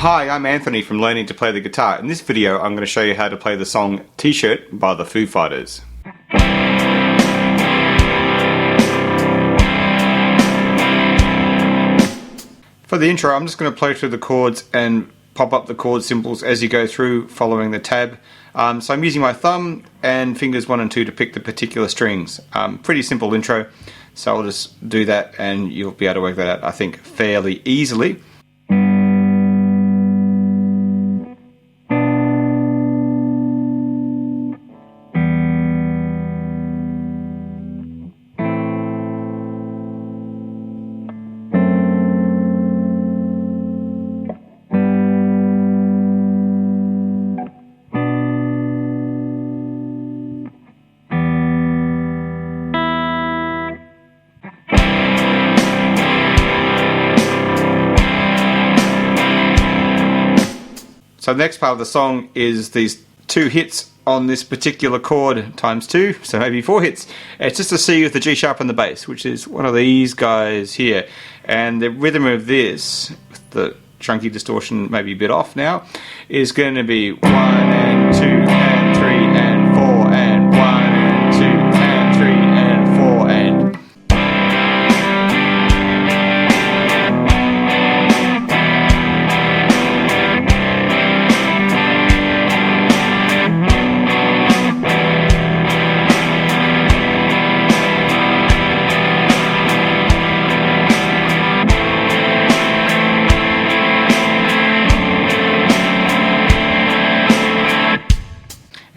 Hi, I'm Anthony from Learning to Play the Guitar. In this video I'm going to show you how to play the song T-Shirt by the Foo Fighters. For the intro I'm just going to play through the chords and pop up the chord symbols as you go through following the tab. So I'm using my thumb and fingers 1 and 2 to pick the particular strings. Pretty simple intro, so I'll just do that and you'll be able to work that out I think fairly easily. So the next part of the song is these 2 hits on this particular chord times 2, so maybe 4 hits. It's just a C with the G sharp and the bass, which is one of these guys here. And the rhythm of this, with the chunky distortion maybe a bit off now, is going to be 1 and 2 and 3 and 4 and 1 and 2 and 3 and 4 and...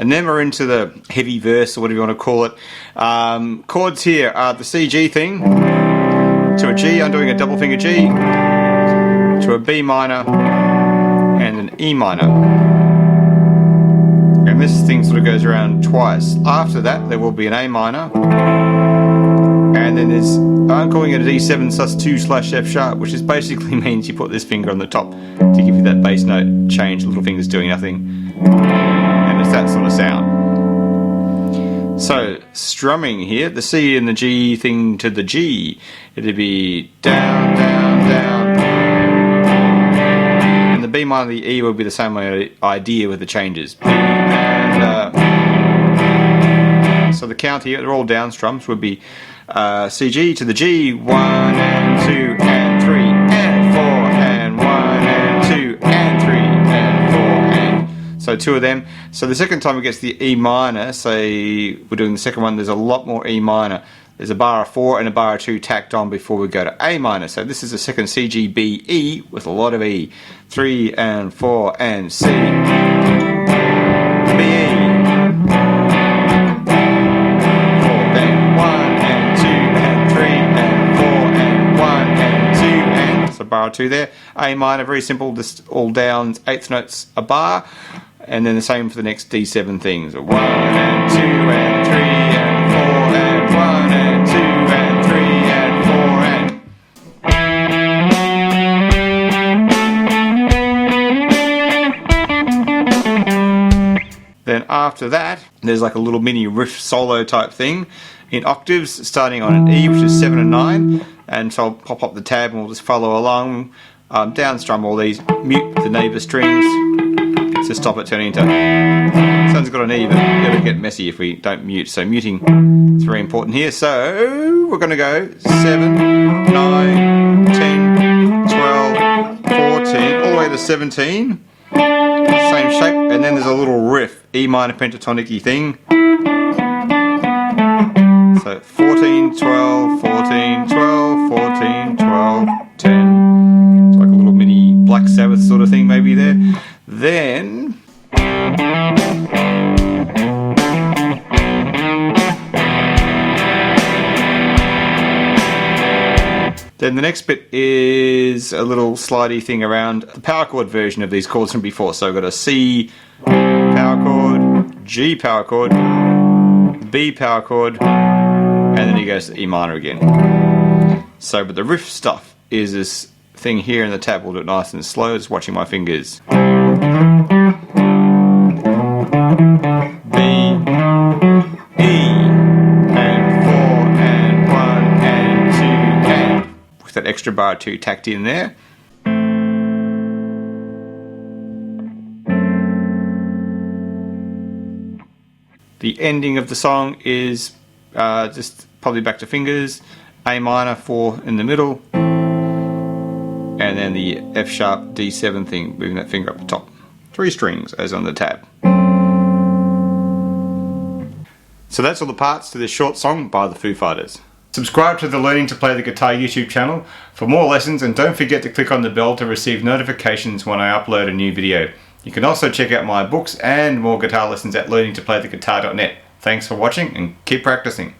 And then we're into the heavy verse, or whatever you want to call it. Chords here are the C-G thing, to a G, I'm doing a double finger G, to a B minor, and an E minor. And this thing sort of goes around twice. After that, there will be an A minor, and then there's, I'm calling it a D7 sus2/F sharp, which is basically means you put this finger on the top to give you that bass note change, little fingers doing nothing. And it's that sort of sound. So, strumming here, the C and the G thing to the G, it'd be down, down, down. And the B minor and the E would be the same idea with the changes. And, so the count here, they're all down strums, would be C-G to the G, 1 and 2 and 3 and 4 and 1 and 2 and 3 and 4 and... So 2 of them. So the second time it gets the E minor, say we're doing the second one, there's a lot more E minor. There's a bar of 4 and a bar of 2 tacked on before we go to A minor. So this is the second C, G, B, E with a lot of E. 3 and 4 and C, B, E. 4, then 1 and 2 and 3 and 4 and 1 and 2 and... So bar of 2 there. A minor, very simple, just all downs, 8th notes a bar. And then the same for the next D7 things. 1 and 2 and 3 and 4 and 1 and 2 and 3 and 4 and... Then after that, there's like a little mini riff solo type thing in octaves, starting on an E, which is 7 and 9. And so I'll pop up the tab and we'll just follow along. Down strum all these, mute the neighbour strings. To stop it turning into... Sounds got an E, but it'll get messy if we don't mute. So muting is very important here. So we're going to go 7, 9, 10, 12, 14, all the way to 17. Same shape. And then there's a little riff, E minor pentatonic-y thing. So 14, 12, 14, 12, 14, 12, 10. It's like a little mini Black Sabbath sort of thing maybe there. Then the next bit is a little slidey thing around the power chord version of these chords from before. So I've got a C power chord, G power chord, B power chord, and then he goes to E minor again. So, but the riff stuff is this thing here in the tab. We'll do it nice and slow, just watching my fingers. B, E, and 4, and 1, and 2, 2 tacked in there. The ending of the song is just probably back to fingers, A minor 4 in the middle, and then the F sharp D7 thing, moving that finger up the top. 3 strings as on the tab. So that's all the parts to this short song by the Foo Fighters. Subscribe to the Learning to Play the Guitar YouTube channel for more lessons, and don't forget to click on the bell to receive notifications when I upload a new video. You can also check out my books and more guitar lessons at learningtoplaytheguitar.net. Thanks for watching and keep practicing.